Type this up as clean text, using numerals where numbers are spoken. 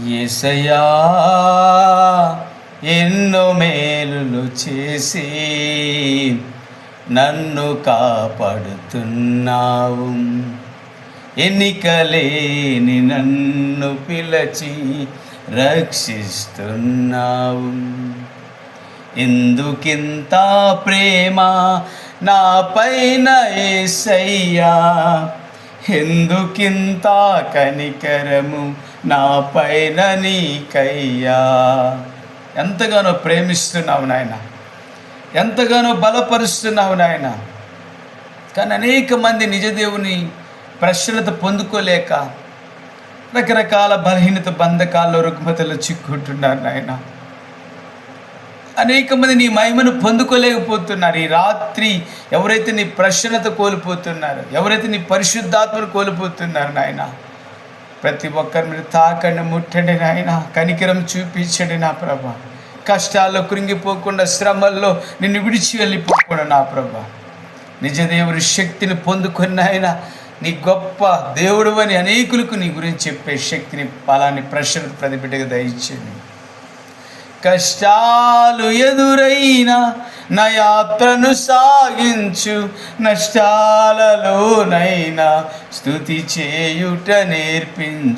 యేసయ్యా ఎన్నో మేలులు చేసి నన్ను కాపాడుతున్నావు. ఎన్నికలేని నన్ను పిలచి రక్షిస్తున్నావు. ఎందుకింత ప్రేమ నా పైన యేసయ్యా, ఎందుకింత కనికరము నా పైన నీకయ్యా. ఎంతగానో ప్రేమిస్తున్నావు నాయన, ఎంతగానో బలపరుస్తున్నావు నాయన. కానీ అనేక మంది నిజదేవుని ప్రశ్నలతో పొందుకోలేక రకరకాల బలహీనత బంధకాల్లో రుగ్మతలు చిక్కుంటున్నారు నాయన. అనేక మంది నీ మహిమను పొందుకోలేకపోతున్నారు. ఈ రాత్రి ఎవరైతే నీ ప్రశ్నత కోల్పోతున్నారు, ఎవరైతే నీ పరిశుద్ధాత్మను కోల్పోతున్నారు నాయన, ప్రతి ఒక్కరు మీరు తాకండి, ముట్టండి నాయన. కనికరం చూపించండి నా ప్రభా. కష్టాల్లో కృంగిపోకుండా, శ్రమల్లో నిన్ను విడిచి వెళ్ళిపోకుండా నా ప్రభా, నిజదేవుడి శక్తిని పొందుకున్న ఆయన, నీ గొప్ప దేవుడు అని అనేకులకు నీ గురించి చెప్పే శక్తిని, బలాన్ని ప్రశ్న ప్రతి బిడ్డగా దయచేయండి. కష్టాలు ఎదురైనా నా యాత్రను సాగించు, నష్టాలలోనైనా స్తుతి చేయుట నేర్పించు.